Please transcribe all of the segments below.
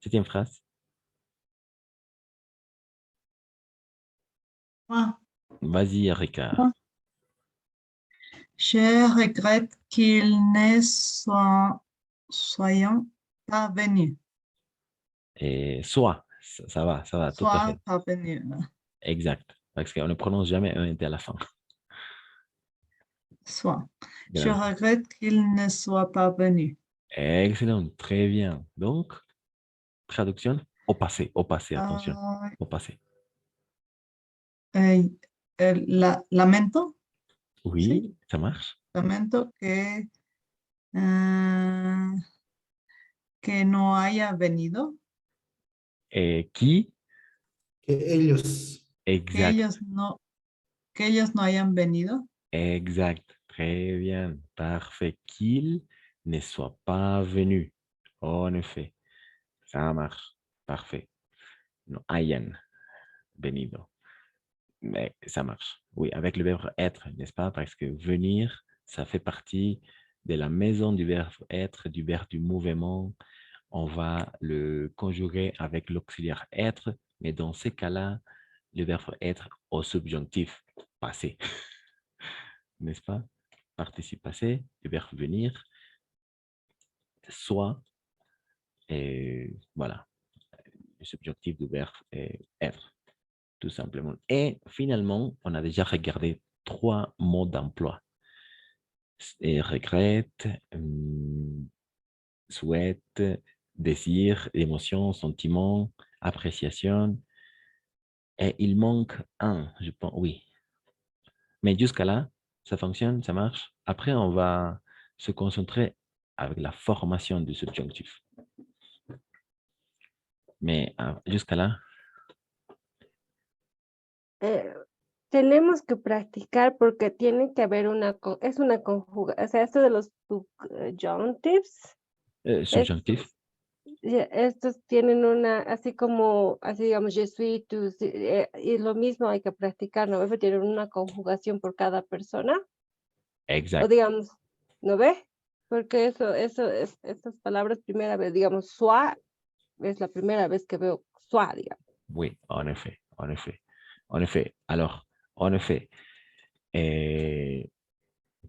Septième phrase. Moi, Vas-y, Ricard. moi, je regrette qu'il ne soyons pas venus. Et soit, ça va, tout à Soit fait. pas venus. Exact. Parce qu'on ne prononce jamais un T à la fin. Soit. Je Bien. regrette qu'il ne soit pas venu. Excellent, très bien. Donc, traduction au passé, attention, Euh, au passé. eh, lamento, sí, Oui, ça marche. lamento eh, que no haya venido, Et qui? Que ellos, Exact, que ellos no hayan venido. exact. Très bien, parfait. Qu'il ne soit pas venu. En effet, ça marche. Parfait. No hayan venido. Mais ça marche. Oui, avec le verbe être, n'est-ce pas? Parce que venir, ça fait partie de la maison du verbe être, du verbe du mouvement. On va le conjuguer avec l'auxiliaire être, mais dans ces cas-là, le verbe être au subjonctif passé, n'est-ce pas? Participe passé, le verbe venir, soit, et voilà, le subjonctif du verbe être, tout simplement. Et finalement, on a déjà regardé trois mots d'emploi. Et regrette, souhaite, désir, émotion, sentiment, appréciation. Et il manque un, je pense, oui. Mais jusqu'à là, ça fonctionne, ça marche. Après, on va se concentrer avec la formation du subjonctif. Mais jusqu'à là, Eh, tenemos que practicar porque tiene que haber es una conjugación, o sea, esto de los subjunctives, subjonctif, estos tienen así digamos, je suis, tu, y lo mismo hay que practicar, ¿no ve? Tienen una conjugación por cada persona, o exact. digamos, ¿no ve? Porque estas palabras, primera vez, digamos, soit, es la primera vez que veo soit, digamos. Oui, en effet, en effet, en effet. Alors, en effet,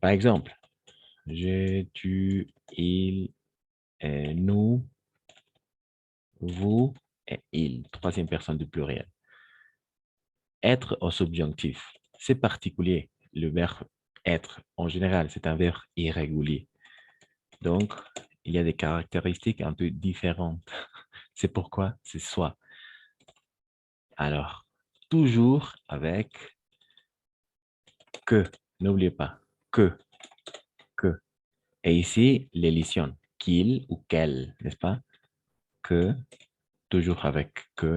par exemple, je, tu, il, nous, vous et il, troisième personne du pluriel. Être au subjonctif, c'est particulier. Le verbe être, en général, c'est un verbe irrégulier. Donc, il y a des caractéristiques un peu différentes. C'est pourquoi c'est soit. Alors, toujours avec que. N'oubliez pas, que, que. Et ici, l'élision, qu'il ou qu'elle, n'est-ce pas? Que, toujours avec que,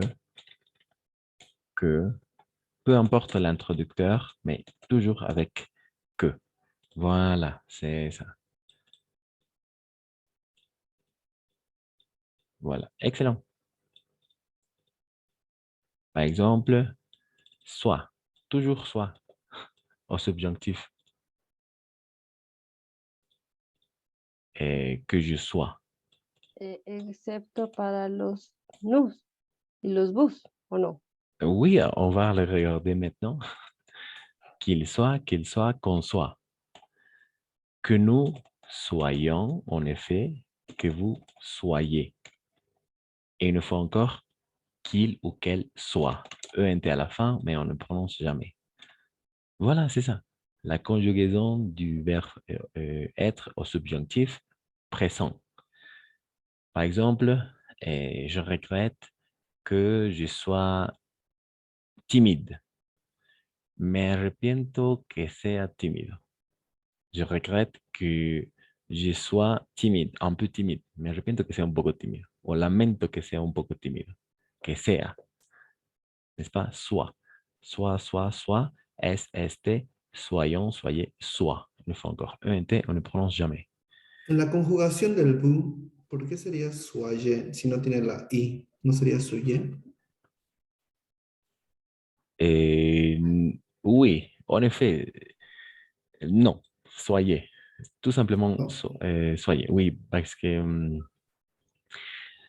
peu importe l'introducteur, mais toujours avec que. Voilà, c'est ça. Voilà, excellent. Par exemple, soit, toujours soit, au subjonctif. Et que je sois. Excepto para los nus y los bus, ¿o no? Oui, on va le regarder maintenant. Qu'il soit, qu'on soit. Que nous soyons, en effet, que vous soyez. Et une fois encore, qu'il ou qu'elle soit. ENT à la fin, mais on ne prononce jamais. Voilà, c'est ça. La conjugaison du verbe être au subjonctif présent. Par exemple, je regrette que je sois timide. Me arrepiento que sea tímido. Je regrette que je sois timide, un peu timide. Me arrepiento que sea un poco tímido. O lamento que sea un poco tímido. Que sea. N'est-ce pas? Soit. Soit. Est, soyons, soyez, soit. Une fois encore. ENT, on ne prononce jamais. en la conjugación del bu, ¿por qué sería soye si no tiene la i? ¿No sería suye? Et oui, en effet, non. Soyez. Tout simplement, No. soyez. Oui, parce que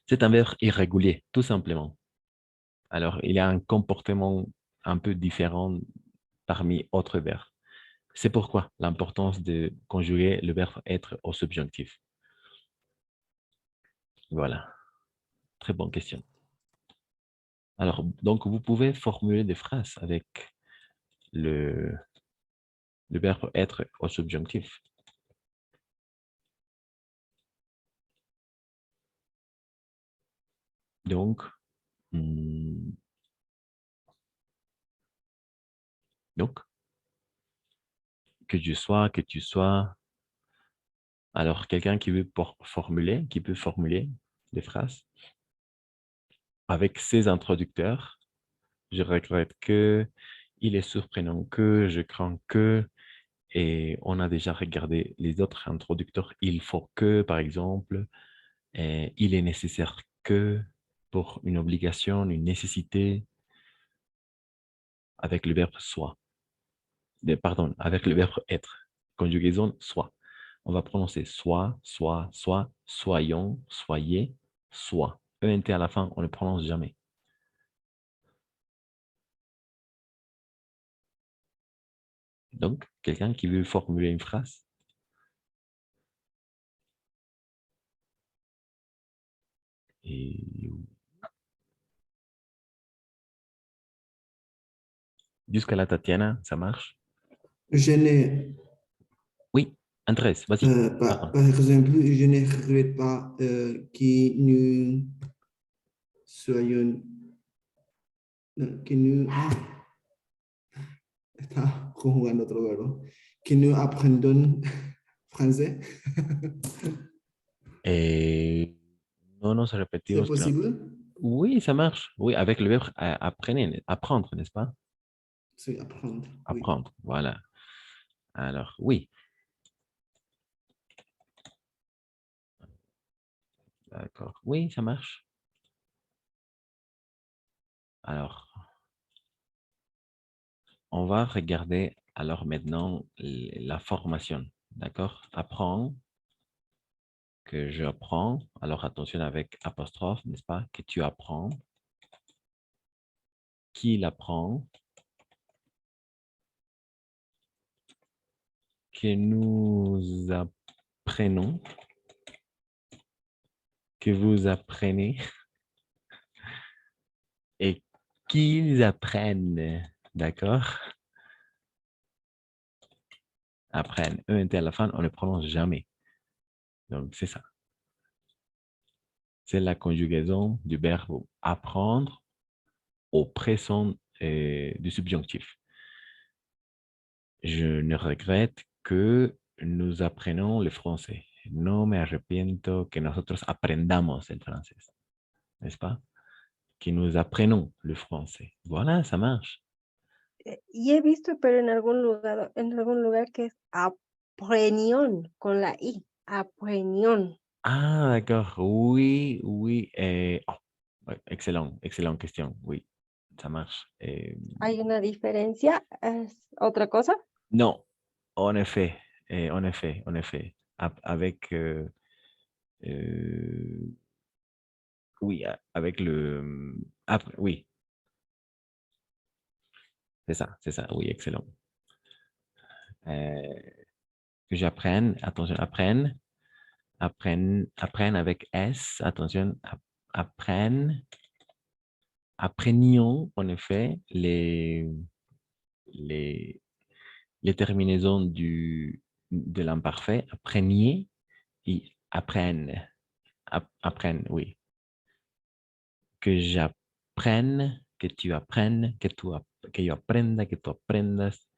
C'est un verbe irrégulier, tout simplement. Alors, il a un comportement un peu différent parmi autres verbes. C'est pourquoi l'importance de conjuguer le verbe être au subjonctif. Voilà, très bonne question. Alors, donc, vous pouvez formuler des phrases avec le verbe être au subjonctif. Donc, que tu sois. Alors, quelqu'un qui veut formuler, qui peut formuler des phrases avec ses introducteurs. Je regrette que, il est surprenant que, je crains que, et on a déjà regardé les autres introducteurs. Il faut que, par exemple, et il est nécessaire que, pour une obligation, une nécessité, avec le verbe soit. Pardon, avec le verbe être. Conjugaison soit. On va prononcer soit, soyons, soyez, soit. ENT à la fin, on ne prononce jamais. Donc, quelqu'un qui veut formuler une phrase. Et jusqu'à la Tatiana, ça marche? Je n'ai, Oui, Andrés, vas-y. Pardon. par exemple, je ne regrette pas que nous soyons, que nous, está conjugando otro verbo, que nous apprendons français. Et no nos C'est repetimos. possible? Oui, ça marche. Oui, avec le verbe apprendre, n'est-ce pas? C'est apprendre. Apprendre, oui. Voilà. Alors, oui. D'accord. Oui, ça marche. Alors, on va regarder alors maintenant la formation. D'accord? Apprends, que je apprends. Alors, attention avec apostrophe, n'est-ce pas? Que tu apprends. Qui l'apprend? Que nous apprenons. Que vous apprenez. Et qu'ils apprennent. D'accord? Apprennent. ENT à la fin, on ne prononce jamais. Donc, c'est ça. C'est la conjugaison du verbe apprendre au présent du subjonctif. Je ne regrette que nous apprenons le français. No me arrepiento que nosotros aprendamos el francés. N'est-ce pas? Que nous apprenons le français. Voilà, ça marche. Y he visto, pero en algún lugar que es aprenión con la I, aprenión. Ah, d'accord. Oui, oui. Ouais, excellente question. Oui, ça marche. ¿Hay una diferencia? ¿Es otra cosa? Non, en effet, en effet. Avec, oui, avec le... Après, oui, c'est ça, oui, excellent. Que j'apprenne, attention, apprenne avec S, attention, apprenions, en effet, les terminaisons de l'imparfait, appreniez et apprennent, oui. Que j'apprenne, que tu apprennes, que yo aprenda, que tú aprendas,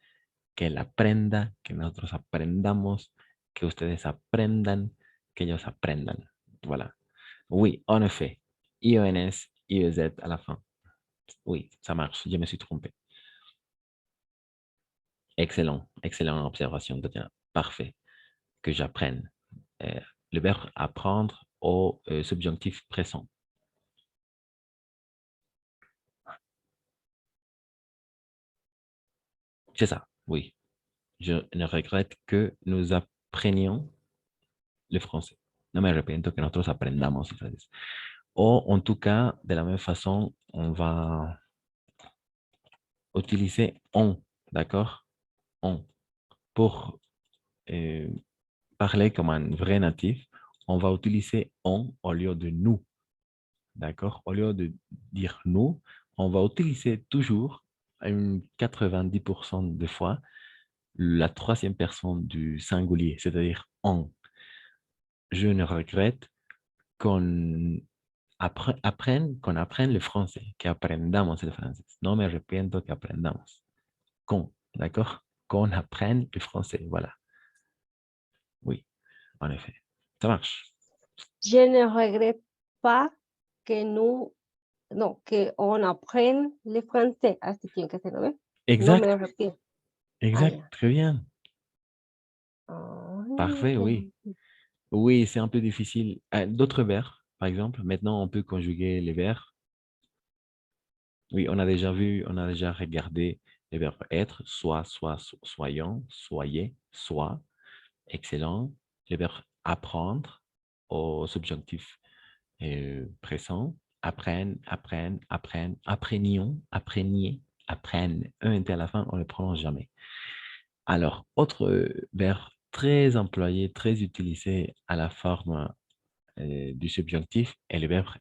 que él aprenda, que nosotros aprendamos, que ustedes aprendan, que ellos aprendan. Voilà. Oui, en effet. IONS, IEZ à la fin. Oui, ça marche. Je me suis trompé. Excellent. Excellente observation, Tatiana. Parfait. Que j'apprenne. Le verbe apprendre au subjonctif présent. C'est ça, oui. Je ne regrette que nous apprenions le français. No me arrepiento que nosotros aprendamos el francés. Ou en tout cas, de la même façon, on va utiliser on, d'accord? On. Pour euh, parler comme un vrai natif, on va utiliser on au lieu de nous, d'accord? Au lieu de dire nous, on va utiliser toujours, 90% des fois, la troisième personne du singulier, c'est-à-dire on. Je ne regrette qu'on qu'on apprenne le français, que aprendamos el francés. No me arrepiento que aprendamos. Qu'on, d'accord? Qu'on apprenne le français, voilà. Oui, en effet. Ça marche. Je ne regrette pas que nous, no, que on apprenne le français. Así tiene que ser, ¿no ves? No me Exact, arrepiento. Ah, exact, ya. très bien. Ah, Parfait, oui. Oui, c'est un peu difficile. D'autres verbes, par exemple, maintenant on peut conjuguer les verbes. Oui, on a déjà vu, on a déjà regardé les verbes être, soit, soyons, soyez, soit, excellent. Les verbes apprendre au subjonctif présent, apprennent, apprennent, apprennent, apprenions, appreniez, apprennent. Un T à la fin, on ne le prononce jamais. Alors, autre verbe très employé, très utilisé à la forme du subjonctif est le verbe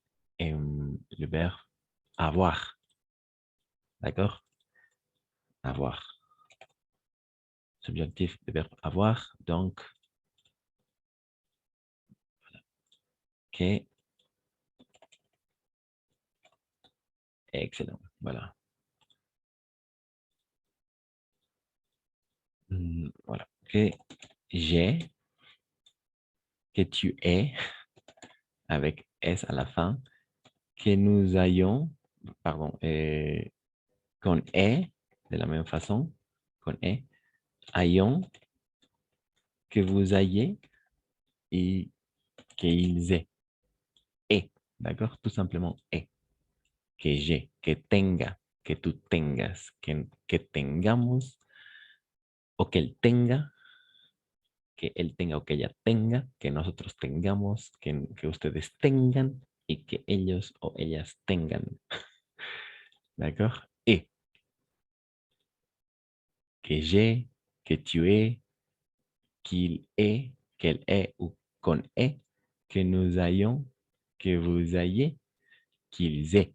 avoir. D'accord? Avoir. Subjonctif, le verbe avoir. Donc, OK. Excellent. Voilà. Voilà. Que j'ai, que tu es, avec S à la fin, que nous ayons, pardon, qu'on est, de la même façon, qu'on est, ayons, que vous ayez et qu'ils aient. Et, d'accord? Tout simplement et. Que j'ai, que tenga, que tú tengas, que tengamos, o que él tenga, que él tenga o que ella tenga, que nosotros tengamos, que ustedes tengan y que ellos o ellas tengan. D'accord? Et que j'ai, que tu es, qu'il est, qu'elle est ou qu'on est, que nous ayons, que vous ayez, qu'ils aient.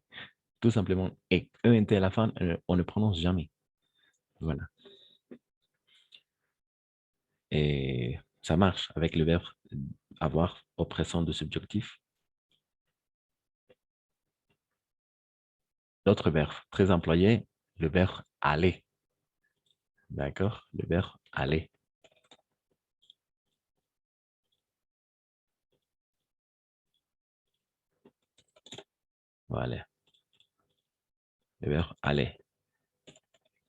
Tout simplement et. ENT à la fin, on ne prononce jamais. Voilà. Et ça marche avec le verbe avoir au présent de subjonctif. L'autre verbe très employé, le verbe aller. D'accord? Le verbe aller. Voilà. Le verbe aller.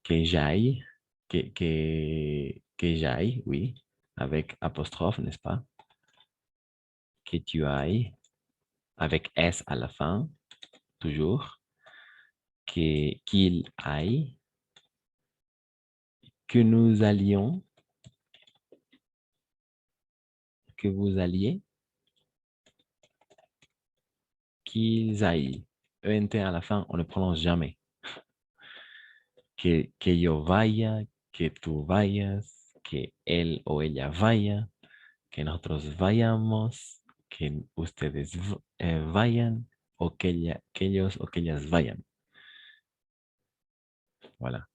Que j'aille, que j'aille, oui, avec apostrophe, n'est-ce pas? Que tu ailles, avec S à la fin, toujours. Qu'il aille, que nous allions, que vous alliez, qu'ils aillent. ENT à la fin, on ne prononce jamais. Que yo vaya, que tú vayas, que él o ella vaya, que nosotros vayamos, que ustedes vayan, o que ellos o que ellas vayan. Voilà.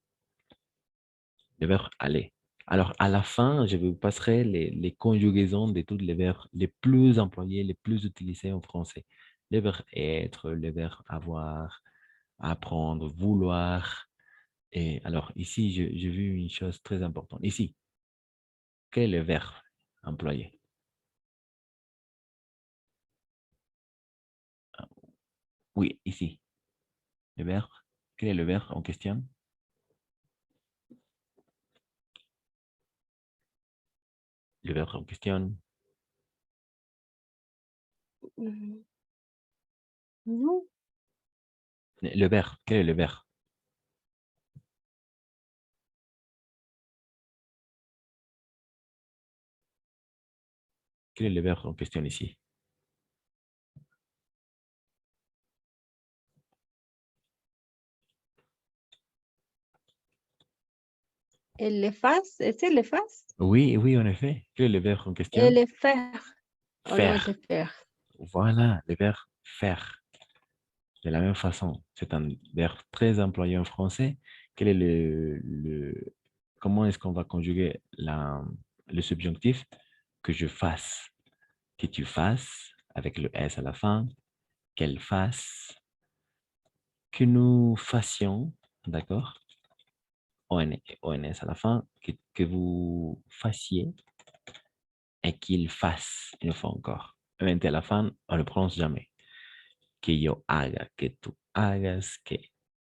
Le verbe aller. Alors, à la fin, je vous passerai les conjugaisons de tous les verbes les plus employés, les plus utilisés en français. Le verbe être, le verbe avoir, apprendre, vouloir. Et alors, ici, j'ai vu une chose très importante. Ici, quel est le verbe employé? Oui, ici. Le verbe. Quel est le verbe en question? Le verbe en question. No. Le verbe. Quel est le verbe? Quel est le verbe en question ici? El efas, ¿es el efas? Oui, oui, en effet. Quel est le verbe en question? El efer. Oh non, Faire. c'est faire. Voilà, le verbe faire. De la même façon, c'est un verbe très employé en français. Quel est comment est-ce qu'on va conjuguer le subjonctif? Que je fasse, que tu fasses, avec le S à la fin, qu'elle fasse, que nous fassions, d'accord? ONS à la fin, que vous fassiez et qu'il fasse une fois encore. ENT à la fin, on ne le prononce jamais. Que yo haga, que tú hagas, que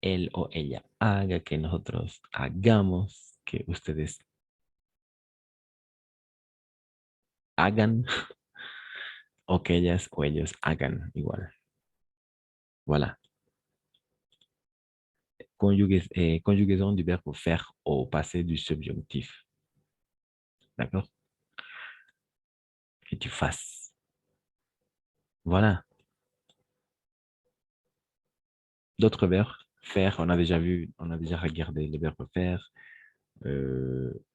él o ella haga, que nosotros hagamos, que ustedes hagan o que ellas o ellos hagan igual. Voilà. Conjugaison du verbe faire au passé du subjonctif. D'accord? Que tu fasses. Voilà. D'autres verbes. Faire, on a déjà vu, on a déjà regardé le verbe faire.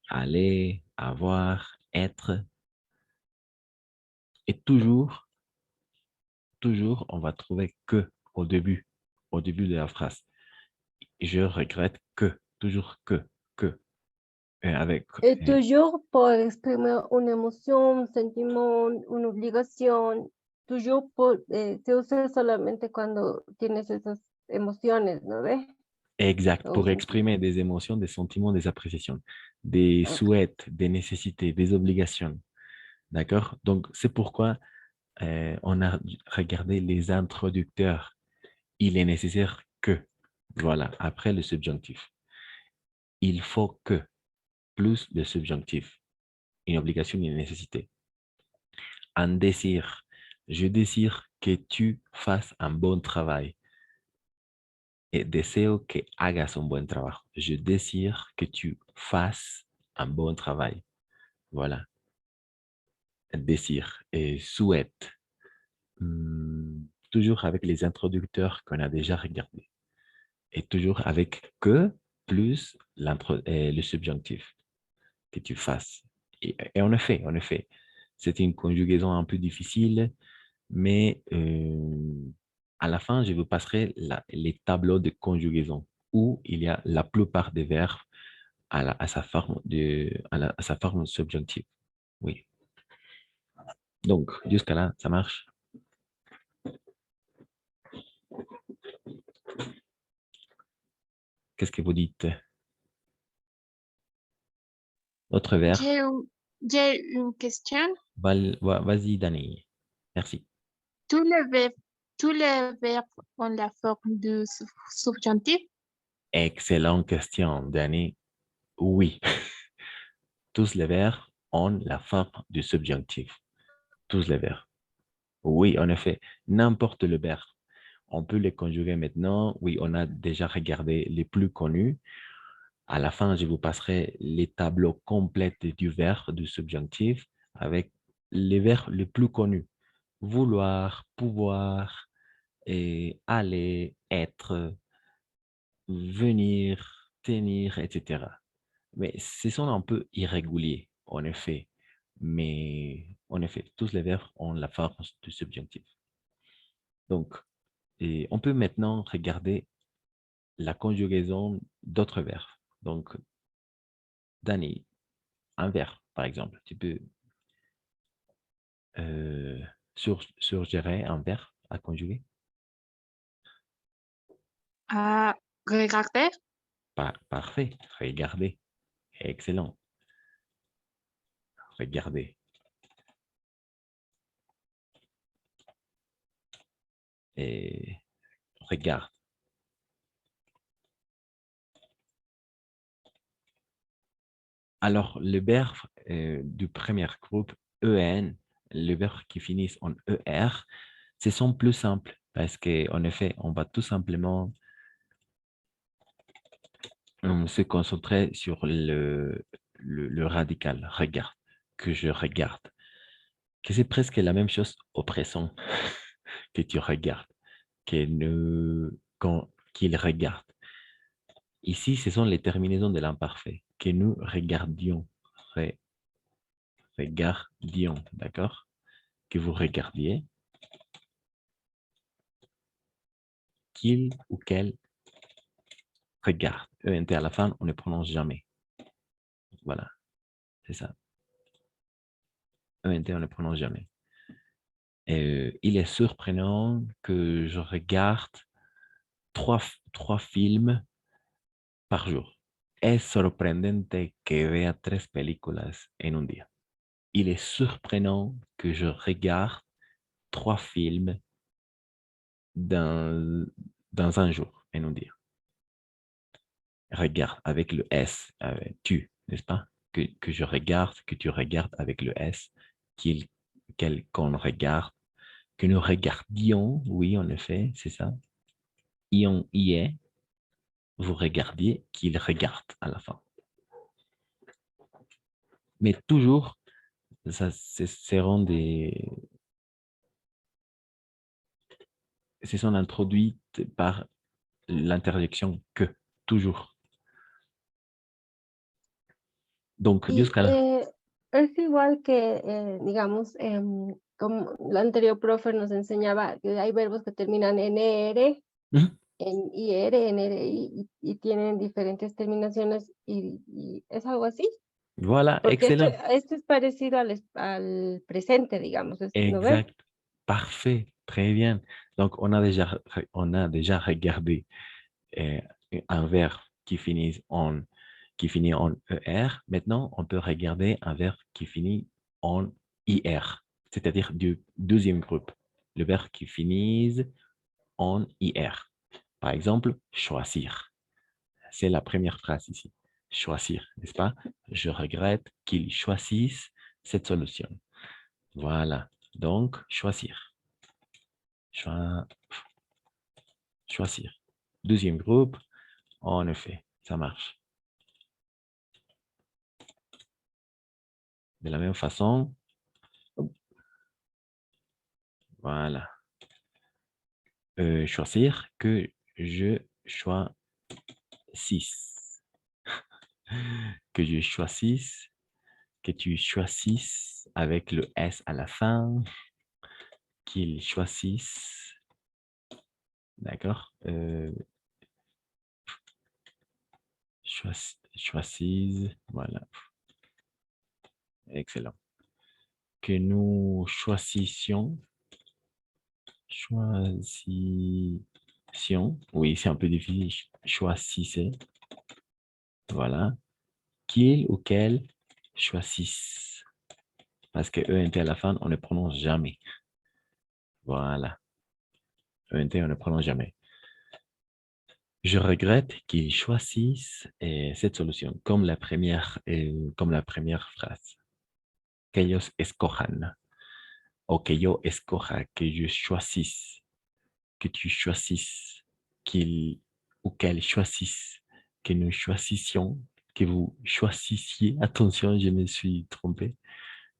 Aller, avoir, être. Et toujours, on va trouver que au début de la phrase. Je regrette que, toujours que. Avec, Toujours pour exprimer une émotion, un sentiment, una obligación. Toujours se usa solamente cuando tienes esas emociones, ¿no ves? exact, pour Oh, exprimer des émotions, des sentiments, des appréciations, des souhaits, des nécessités, des obligations. D'accord? Donc, c'est pourquoi on a regardé les introducteurs. Il est nécessaire que. Voilà, après le subjonctif. Il faut que, plus le subjonctif. Une obligation, une nécessité. Un désir. Je désire que tu fasses un bon travail. Et deseo que hagas un buen trabajo. Je désire que tu fasses un bon travail. Voilà. Désir et souhaite. Toujours avec les introducteurs qu'on a déjà regardés. Et toujours avec que plus le subjonctif. Que tu fasses. Et en effet, c'est une conjugaison un peu difficile, mais à la fin, je vous passerai les tableaux de conjugaison où il y a la plupart des verbes à sa forme subjonctive. Oui. Donc, jusqu'à là, ça marche. Qu'est-ce que vous dites? Autre verbe? J'ai une question. Vas-y, Dani. Merci. Tous les verbes ont la forme du subjonctif? Excellente question, Dani. Oui. Tous les verbes ont la forme du subjonctif. Tous les verbes. Oui, en effet. N'importe le verbe. On peut les conjuguer maintenant. Oui, on a déjà regardé les plus connus. À la fin, je vous passerai les tableaux complets du verbe, du subjonctif, avec les verbes les plus connus. Vouloir, pouvoir, et aller, être, venir, tenir, etc. Mais ce sont un peu irréguliers, en effet. Mais en effet, tous les verbes ont la forme du subjonctif. Donc, on peut maintenant regarder la conjugaison d'autres verbes. Donc, Dani, un verbe, par exemple. Tu peux suggérer un verbe à conjuguer? Regarder. Parfait. Regarder. Excellent. Regarder. Et regarde. Alors, les verbes du premier groupe EN, les verbes qui finissent en ER, ce sont plus simples parce qu'en effet, on va tout simplement se concentrer sur le radical, regarde, que je regarde, que c'est presque la même chose au présent, que tu regardes, qu'il regarde. Ici, ce sont les terminaisons de l'imparfait. que nous regardions. Regardions, d'accord? Que vous regardiez. Qu'il ou qu'elle regarde. ENT à la fin, on ne prononce jamais. Voilà, c'est ça. ENT, on ne prononce jamais. Il est surprenant que je regarde trois films par jour. Es sorprendente que vea 3 películas en un día. Il est surprenant que je regarde 3 films dans un jour, en un día. Regarde avec le S, tu, n'est-ce pas? Que je regarde, que tu regardes avec le S, qu'on regarde, que nous regardions, oui, en effet, c'est ça. Ion, y est, vous regardiez, qu'il regarde à la fin. Mais toujours, ça seront se sont introduites par l'interjection que, toujours. Donc, Y jusqu'à là. es igual que, digamos, como la anterior profe nos enseñaba, que hay verbos que terminan en ER, Ujú. en IR, en RI, y tienen diferentes terminaciones, y es algo así. Voilà, Porque excellent. esto es parecido al presente, digamos, ¿no ves? Exact. Parfait. Très bien. Donc, on a déjà regardé un verbe qui finit en ER. Maintenant, on peut regarder un verbe qui finit en IR, c'est-à-dire du deuxième groupe. Le verbe qui finit en IR. Par exemple, choisir. C'est la première phrase ici. Choisir, n'est-ce pas? Je regrette qu'ils choisissent cette solution. Voilà. Donc, choisir. Choisir. Deuxième groupe, en effet, ça marche. De la même façon, voilà. Choisir, que je choisisse. Que je choisisse, que tu choisisses avec le S à la fin, qu'ils choisissent. D'accord? Choisissent, voilà. Excellent. Que nous choisissions. Oui, c'est un peu difficile. Choisissez. Voilà. Qu'il ou qu'elle choisissent. Parce que ENT à la fin, on ne prononce jamais. Voilà. ENT, on ne prononce jamais. Je regrette qu'ils choisissent cette solution, comme la première phrase. Que ellos escojan. O que yo escoja, que je choisisse, que tu choisisses, qu'il ou qu'elle choisisse, que nous choisissions, que vous choisissiez. Attention, je me suis trompé.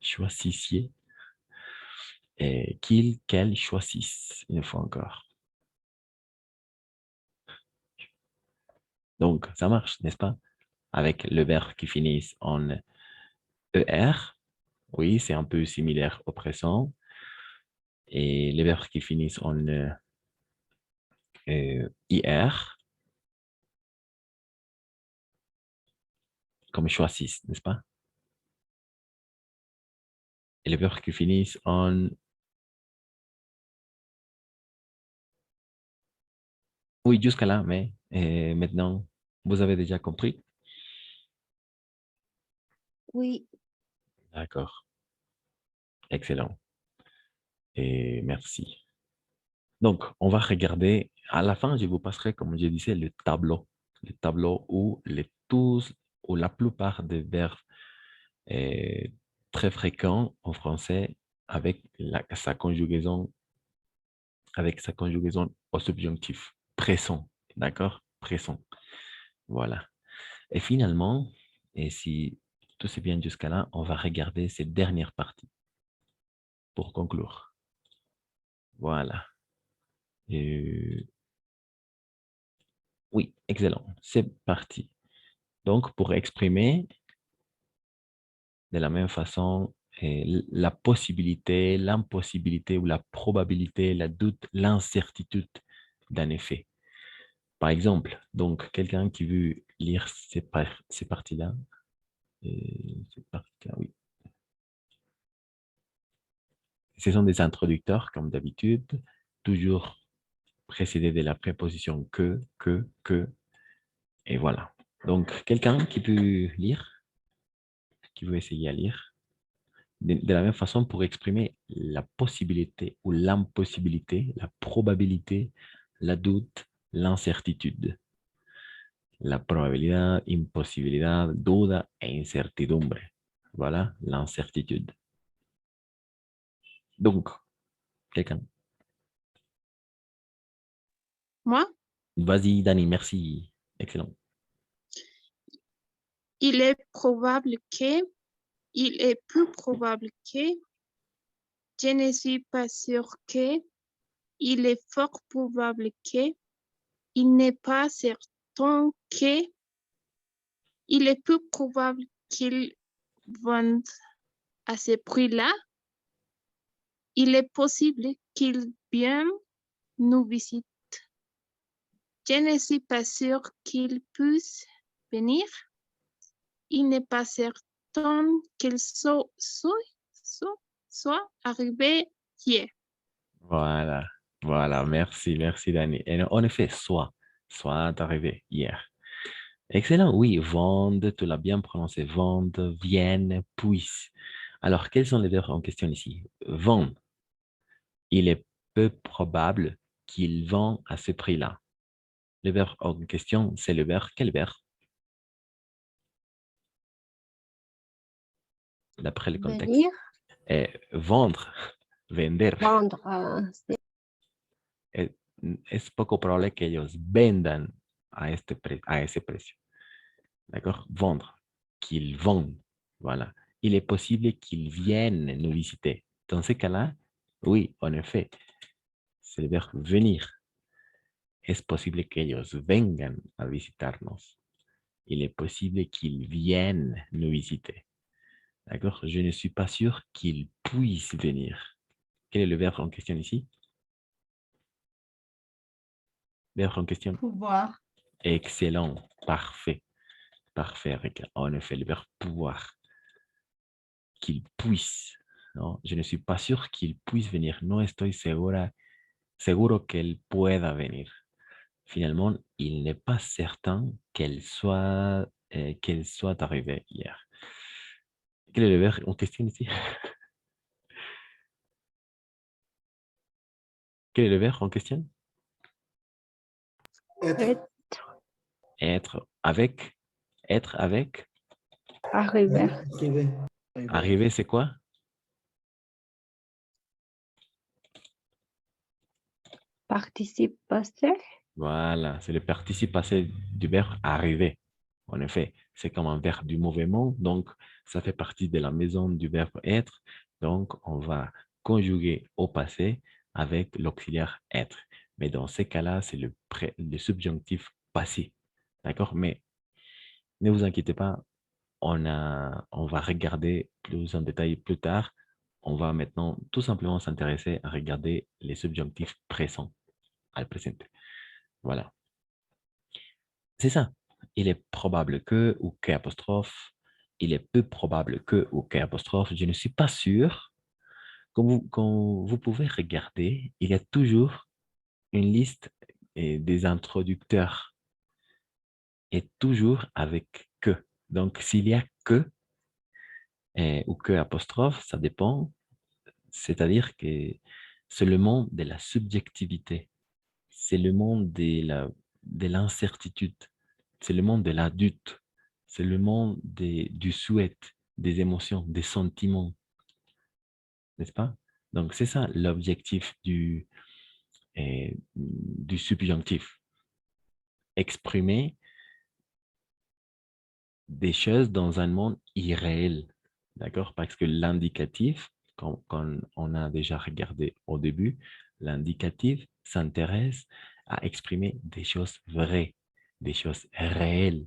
Choisissiez. Qu'il, qu'elle choisisse, une fois encore. Donc, ça marche, n'est-ce pas? Avec le verbe qui finit en ER. Oui, c'est un peu similaire au présent. Et les verbes qui finissent en IR, comme choisissent, n'est-ce pas? Et les verbes qui finissent en... Oui, jusqu'à là, mais maintenant, vous avez déjà compris? Oui. D'accord. Excellent. Et merci. Donc, on va regarder. À la fin, je vous passerai, comme je disais, le tableau. Le tableau où la plupart des verbes très fréquents en français avec sa conjugaison au subjonctif. Présent. D'accord? Présent. Voilà. Et finalement, et si tout c'est bien jusqu'à là, on va regarder cette dernière partie pour conclure. Voilà. Oui, excellent. C'est parti. Donc, pour exprimer de la même façon la possibilité, l'impossibilité ou la probabilité, le doute, l'incertitude d'un effet. Par exemple, donc, quelqu'un qui veut lire ces parties-là, oui. Ce sont des introducteurs, comme d'habitude, toujours précédés de la préposition que, et voilà. Donc, quelqu'un qui peut lire, qui veut essayer à lire, de la même façon pour exprimer la possibilité ou l'impossibilité, la probabilité, la doute, l'incertitude. La probabilidad, imposibilidad, duda e incertidumbre. Voilà, l'incertitude. Donc, quelqu'un. Moi, Vas-y, Dani, merci. Excellent. il est peu probable que, je ne suis pas sûr que, il est fort probable que, il n'est pas certain que, il est peu probable qu'il vende à ce prix-là, il est possible qu'il vienne nous visiter. Je ne suis pas sûr qu'il puisse venir. Il n'est pas certain qu'il soit arrivé hier. Voilà, merci, Dani. Et en effet, soit arrivé hier. Excellent, oui, vende, tu l'as bien prononcé, vende, vienne, puisse. Alors, quels sont les verbes en question ici? Vendre. Il est peu probable qu'il vend à ce prix-là. Le verbe en question, c'est le verbe, quel verbe? D'après le contexte. Venir, Vendre, vender. vendre, Es poco probable que ellos vendan a ese precio. D'accord? Vendre, qu'ils vendent. Voilà. Il est possible qu'ils viennent nous visiter. Dans ce cas-là, oui, en effet, c'est le verbe venir. Es posible que ellos vengan a visitarnos. Il est possible qu'ils viennent nous visiter. D'accord? Je ne suis pas sûr qu'ils puissent venir. Quel est le verbe en question ici? Verbe en question? Pouvoir. Excellent. Parfait. Parfait, Rika. En effet, le verbe pouvoir. Qu'il puisse. ¿No? Je ne suis pas sûr qu'il puisse venir. No estoy seguro qu'elle pueda venir. Finalement, il n'est pas certain qu'elle soit arrivée hier. Quel est le verbe en question ici? Quel est le verbe en question? Être. Être avec. Être avec. arriver, Arriver. Arriver, c'est quoi? participe passé, Voilà, c'est le participe passé du verbe arriver. En effet, c'est comme un verbe du mouvement, donc ça fait partie de la maison du verbe être. Donc, on va conjuguer au passé avec l'auxiliaire être. Mais dans ces cas-là, c'est le subjonctif passé. D'accord? Mais ne vous inquiétez pas, on va regarder plus en détail plus tard. On va maintenant tout simplement s'intéresser à regarder les subjonctifs présents, al presente. Voilà. C'est ça. Il est probable que ou que apostrophe. Il est peu probable que ou que apostrophe. Je ne suis pas sûr. Quand vous pouvez regarder, il y a toujours une liste des introducteurs et toujours avec que. Donc, s'il y a que ou que apostrophe, ça dépend. C'est-à-dire que c'est le monde de la subjectivité. C'est le monde de l'incertitude. C'est le monde de la doute. C'est le monde du souhait, des émotions, des sentiments. N'est-ce pas? Donc, c'est ça l'objectif du subjonctif. Exprimer des choses dans un monde irréel. D'accord? Parce que l'indicatif, quand on a déjà regardé au début, l'indicatif s'intéresse à exprimer des choses vraies, des choses réelles.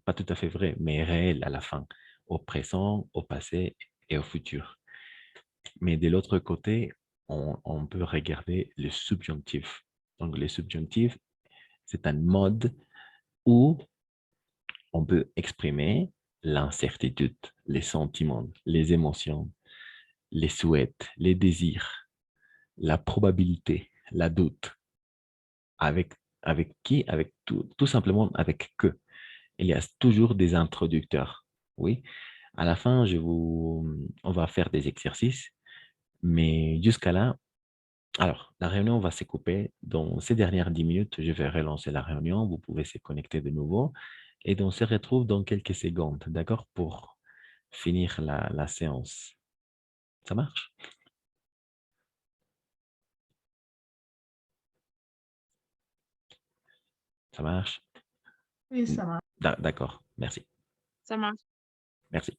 pas tout à fait vrai, mais réel à la fin, au présent, au passé et au futur. Mais de l'autre côté, on peut regarder le subjonctif. Donc, le subjonctif, c'est un mode où on peut exprimer l'incertitude, les sentiments, les émotions, les souhaits, les désirs, la probabilité, la doute. Avec qui? Avec tout simplement avec que. Il y a toujours des introducteurs. Oui. À la fin, on va faire des exercices, mais jusqu'à là, alors, la réunion va se couper. Dans ces dernières 10 minutes, je vais relancer la réunion. Vous pouvez se connecter de nouveau. Et on se retrouve dans quelques secondes, d'accord, pour finir la séance. Ça marche? Ça marche? Oui, ça marche. D'accord, merci. Ça marche. Merci.